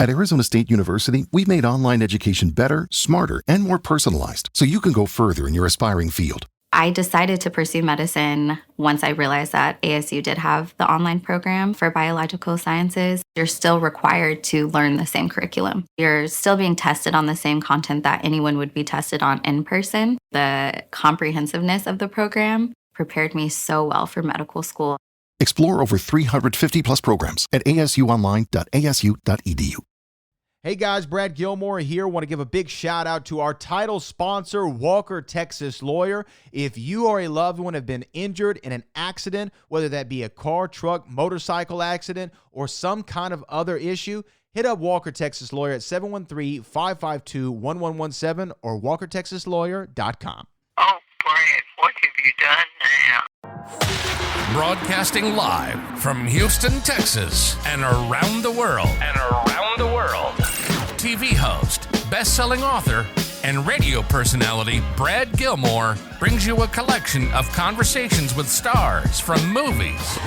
At Arizona State University, we've made online education better, smarter, and more personalized so you can go further in your aspiring field. I decided to pursue medicine once I realized that ASU did have the online program for biological sciences. You're still required to learn the same curriculum. You're still being tested on the same content that anyone would be tested on in person. The comprehensiveness of the program prepared me so well for medical school. Explore over 350 plus programs at asuonline.asu.edu. Hey guys, Brad Gilmore here. Want to give a big shout out to our title sponsor, Walker Texas Lawyer. If you or a loved one have been injured in an accident, whether that be a car, truck, motorcycle accident, or some kind of other issue, hit up Walker Texas Lawyer at 713-552-1117 or walkertexaslawyer.com. Oh, Brad, what have you done now? Broadcasting live from Houston, Texas, and around the world. TV host, best-selling author, and radio personality Brad Gilmore brings you a collection of conversations with stars from movies.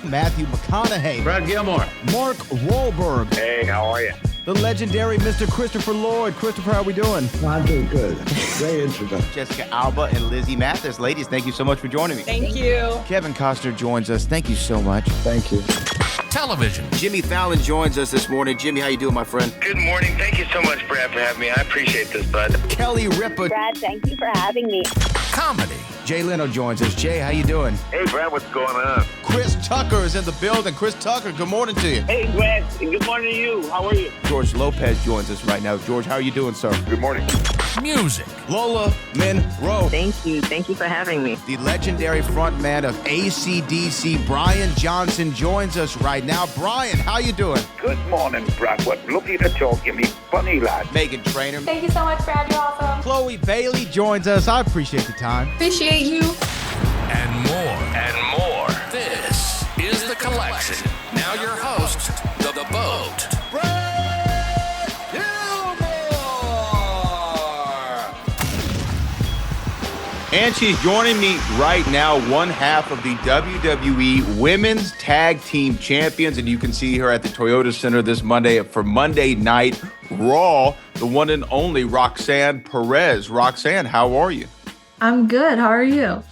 Matthew McConaughey. Brad Gilmore. Mark Wahlberg. Hey, how are you? The legendary Mr. Christopher Lloyd. Christopher, how we doing? I'm doing good. Great introduction. Jessica Alba and Lizzie Mathis. Ladies, thank you so much for joining me. Thank you. Kevin Costner joins us. Thank you so much. Thank you. Television. Jimmy Fallon joins us this morning. Jimmy, how you doing, my friend? Good morning. Thank you so much, Brad, for having me. I appreciate this, bud. Kelly Ripa. Brad, thank you for having me. Comedy. Jay Leno joins us. Jay, how you doing? Hey, Brad, what's going on? Chris Tucker is in the building. Chris Tucker, good morning to you. Hey, Brad. Good morning to you. How are you? George Lopez joins us right now. George, how are you doing, sir? Good morning. Music. Lola Monroe. Thank you. Thank you for having me. The legendary frontman of AC/DC, Brian Johnson, joins us right now. Brian, how you doing? Good morning, Brad. What lucky to talk to me, funny lad. Megan Trainor. Thank you so much, Brad. You're awesome. Chloe Bailey joins us. I appreciate the time. Appreciate you. And more. This is The Collection. Now your host, The Boat. Brad Gilmore! And she's joining me right now, one half of the WWE Women's Tag Team Champions. And you can see her at the Toyota Center this Monday for Monday Night Raw, the one and only Roxanne Perez. Roxanne, how are you? I'm good. How are you?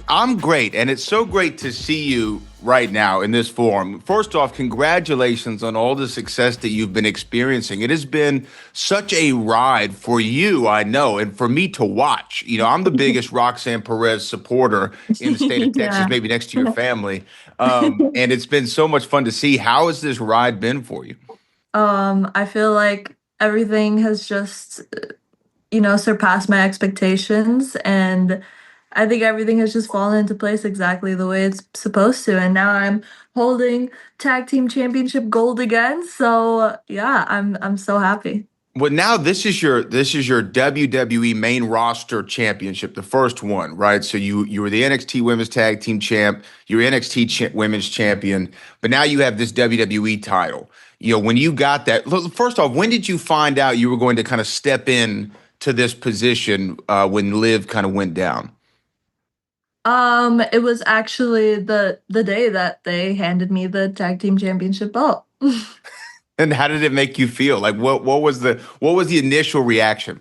I'm great, and it's so great to see you right now in this form. First off, congratulations on all the success that you've been experiencing. It has been such a ride for you, I know, and for me to watch. You know, I'm the biggest Roxanne Perez supporter in the state of Texas, maybe next to your family. And it's been so much fun to see. How has this ride been for you? I feel like everything has just, surpassed my expectations, and I think everything has just fallen into place exactly the way it's supposed to. And now I'm holding tag team championship gold again. So yeah, I'm so happy. Well, now this is your WWE main roster championship, the first one, right? So you were the NXT Women's Tag Team Champ, you're NXT Women's Champion, but now you have this WWE title. You know, when you got that, first off, when did you find out you were going to kind of step in to this position when Liv kind of went down? It was actually the day that they handed me the tag team championship belt. And how did it make you feel? Like what was the initial reaction?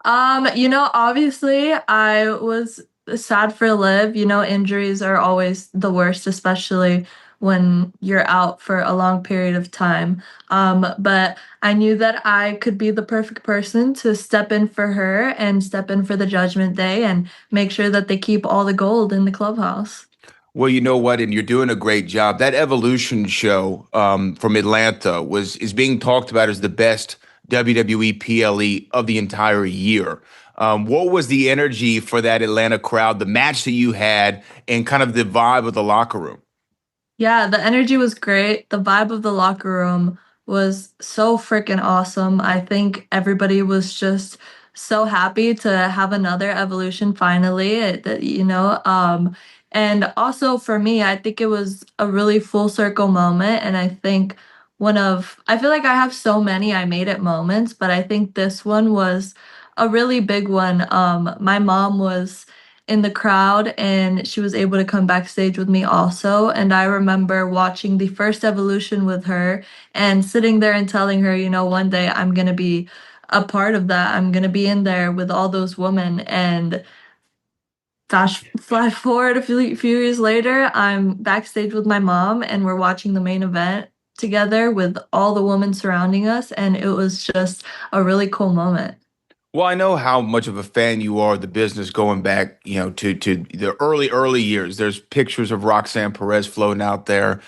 Obviously I was sad for Liv. Injuries are always the worst, especially when you're out for a long period of time. But I knew that I could be the perfect person to step in for her and step in for the Judgment Day and make sure that they keep all the gold in the clubhouse. Well, you know what? And you're doing a great job. That Evolution show from Atlanta is being talked about as the best WWE PLE of the entire year. What was the energy for that Atlanta crowd, the match that you had, and kind of the vibe of the locker room? Yeah, the energy was great. The vibe of the locker room was so freaking awesome. I think everybody was just so happy to have another Evolution finally, and also for me, I think it was a really full circle moment. And I think I feel like I have so many I made it moments, but I think this one was a really big one. My mom was in the crowd, and she was able to come backstage with me also. And I remember watching the first evolution with her and sitting there and telling her, one day I'm going to be a part of that. I'm going to be in there with all those women. And flash forward a few years later, I'm backstage with my mom and we're watching the main event together with all the women surrounding us. And it was just a really cool moment. Well, I know how much of a fan you are of the business going back, to the early years. There's pictures of Roxanne Perez floating out there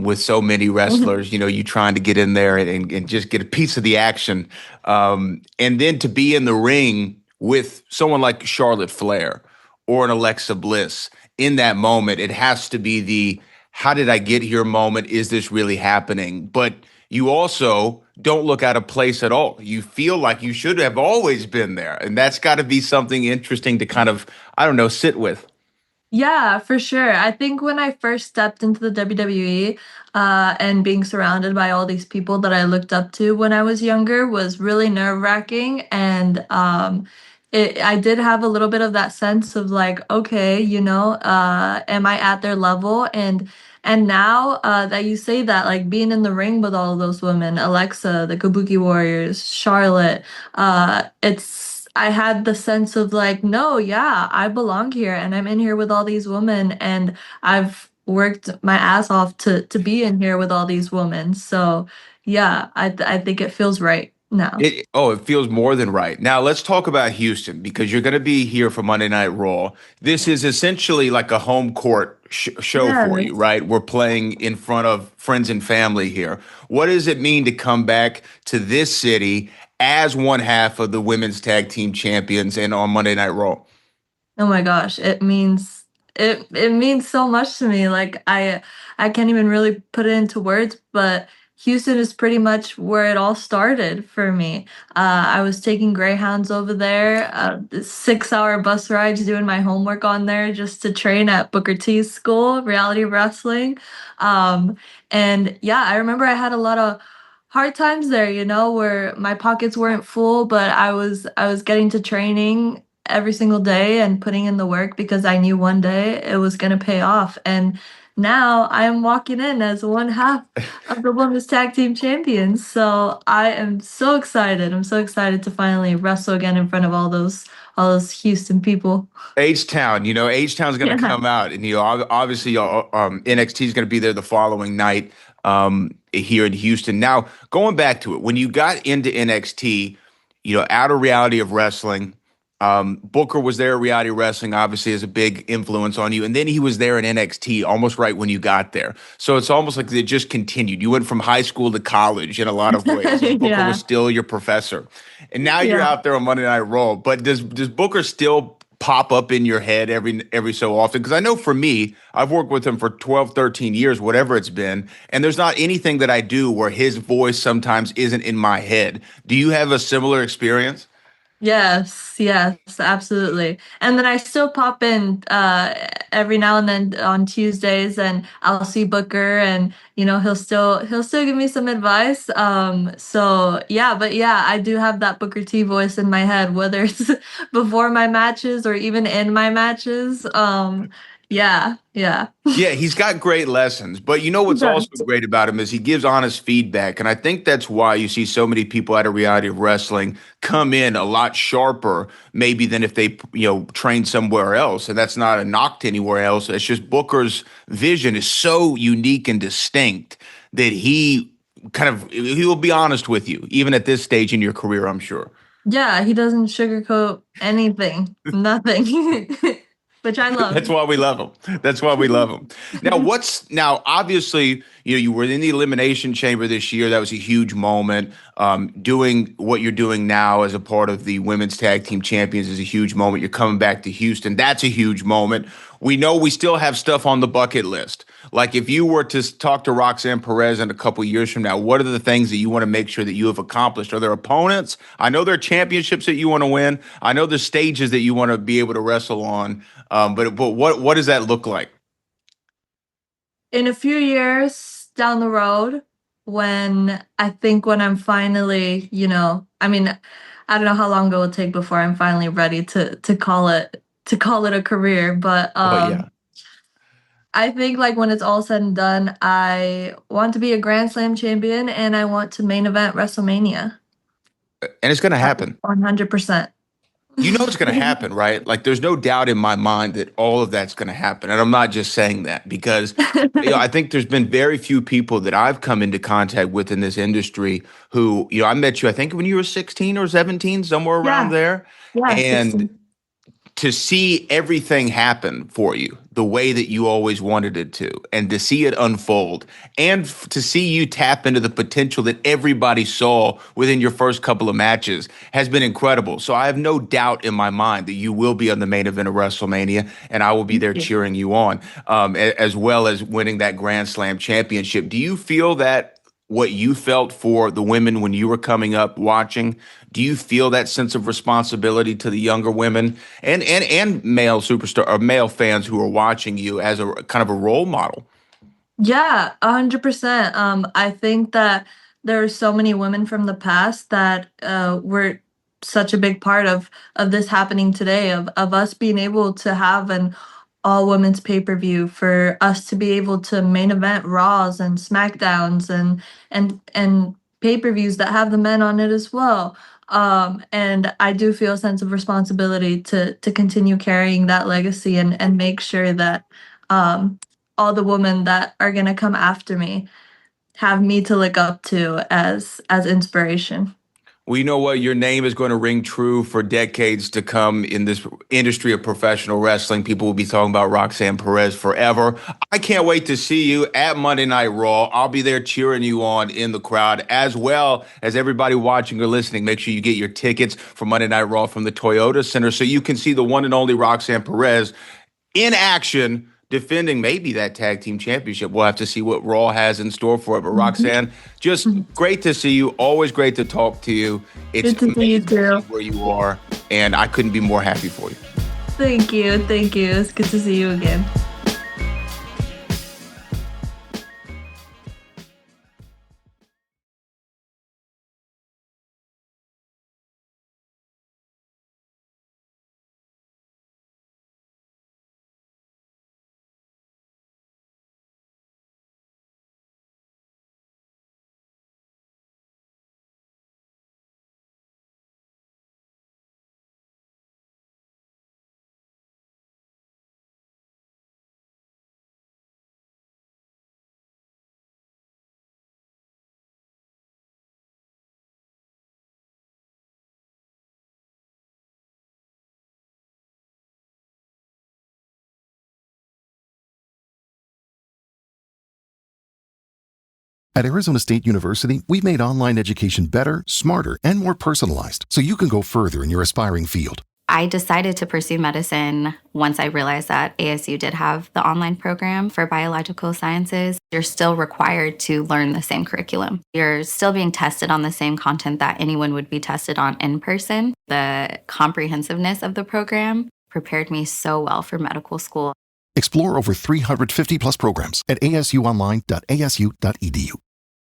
with so many wrestlers, you trying to get in there and just get a piece of the action. And then to be in the ring with someone like Charlotte Flair or an Alexa Bliss in that moment, it has to be the how did I get here moment? Is this really happening? But you also don't look out of place at all. You feel like you should have always been there. And that's got to be something interesting to kind of, I don't know, sit with. Yeah, for sure. I think when I first stepped into the WWE and being surrounded by all these people that I looked up to when I was younger was really nerve-wracking. And I did have a little bit of that sense of like, okay, am I at their level? And now that you say that, like being in the ring with all of those women, Alexa, the Kabuki Warriors, Charlotte, I had the sense of like, no, yeah, I belong here and I'm in here with all these women and I've worked my ass off to be in here with all these women. So yeah, I think it feels right now. It feels more than right. Now let's talk about Houston because you're going to be here for Monday Night Raw. This is essentially like a home court show for you, right? We're playing in front of friends and family here. What does it mean to come back to this city as one half of the women's tag team champions and on Monday Night Raw? Oh my gosh, it means so much to me. Like I can't even really put it into words, but Houston is pretty much where it all started for me. I was taking Greyhounds over there, 6-hour bus rides, doing my homework on there just to train at Booker T's school, Reality Wrestling. And yeah, I remember I had a lot of hard times there, where my pockets weren't full, but I was getting to training every single day and putting in the work because I knew one day it was going to pay off. And now I am walking in as one half of the women's tag team champions. So I am so excited. I'm so excited to finally wrestle again in front of all those Houston people. H-Town, H-Town's going to come out and, obviously NXT is going to be there the following night here in Houston. Now, going back to it, when you got into NXT, out of Reality of Wrestling, Booker was there at Reality Wrestling, obviously, as a big influence on you. And then he was there in NXT almost right when you got there. So it's almost like it just continued. You went from high school to college in a lot of ways. Booker was still your professor. And now you're out there on Monday Night Raw. But does Booker still pop up in your head every so often? Because I know for me, I've worked with him for 12, 13 years, whatever it's been. And there's not anything that I do where his voice sometimes isn't in my head. Do you have a similar experience? Yes, absolutely. And then I still pop in every now and then on Tuesdays and I'll see Booker and he'll still give me some advice. So yeah, but yeah, I do have that Booker T voice in my head, whether it's before my matches or even in my matches. Yeah. Yeah, he's got great lessons. But what's also great about him is he gives honest feedback. And I think that's why you see so many people out of Reality of Wrestling come in a lot sharper maybe than if they, trained somewhere else. And that's not a knock to anywhere else. It's just Booker's vision is so unique and distinct that he will be honest with you, even at this stage in your career, I'm sure. Yeah, he doesn't sugarcoat anything, nothing. Which I love. That's why we love him. Now, obviously, you were in the Elimination Chamber this year. That was a huge moment. Doing what you're doing now as a part of the Women's Tag Team Champions is a huge moment. You're coming back to Houston. That's a huge moment. We know we still have stuff on the bucket list. Like if you were to talk to Roxanne Perez in a couple of years from now, what are the things that you want to make sure that you have accomplished? Are there opponents? I know there are championships that you want to win. I know there's stages that you want to be able to wrestle on. But what does that look like? In a few years down the road, when I'm finally, I don't know how long it will take before I'm finally ready to call it to call it a career, but Yeah. I think like when it's all said and done, I want to be a Grand Slam champion and I want to main event WrestleMania. And it's going to happen. 100%. You know it's going to happen, right? Like, there's no doubt in my mind that all of that's going to happen. And I'm not just saying that because I think there's been very few people that I've come into contact with in this industry who, I met you, I think when you were 16 or 17, somewhere around there. Yeah, And 16. to see everything happen for you the way that you always wanted it to, and to see it unfold, and to see you tap into the potential that everybody saw within your first couple of matches has been incredible. So I have no doubt in my mind that you will be on the main event of WrestleMania, and I will be there cheering you on, as well as winning that Grand Slam championship. Do you feel that what you felt for the women when you were coming up watching, do you feel that sense of responsibility to the younger women and male superstar or male fans who are watching you as a kind of a role model? Yeah, 100%. I think that there are so many women from the past that were such a big part of this happening today, of us being able to have an all women's pay-per-view, for us to be able to main event Raws and SmackDowns and pay-per-views that have the men on it as well. And I do feel a sense of responsibility to continue carrying that legacy and make sure that all the women that are going to come after me have me to look up to as inspiration. Well, you know what? Your name is going to ring true for decades to come in this industry of professional wrestling. People will be talking about Roxanne Perez forever. I can't wait to see you at Monday Night Raw. I'll be there cheering you on in the crowd, as well as everybody watching or listening. Make sure you get your tickets for Monday Night Raw from the Toyota Center so you can see the one and only Roxanne Perez in action, defending maybe that tag team championship. We'll have to see what Raw has in store for it. But Roxanne, just great to see you. Always great to talk to you. It's good to see you too. Where you are, and I couldn't be more happy for you. Thank you. It's good to see you again. At Arizona State University, we've made online education better, smarter, and more personalized so you can go further in your aspiring field. I decided to pursue medicine once I realized that ASU did have the online program for biological sciences. You're still required to learn the same curriculum. You're still being tested on the same content that anyone would be tested on in person. The comprehensiveness of the program prepared me so well for medical school. Explore over 350 plus programs at asuonline.asu.edu.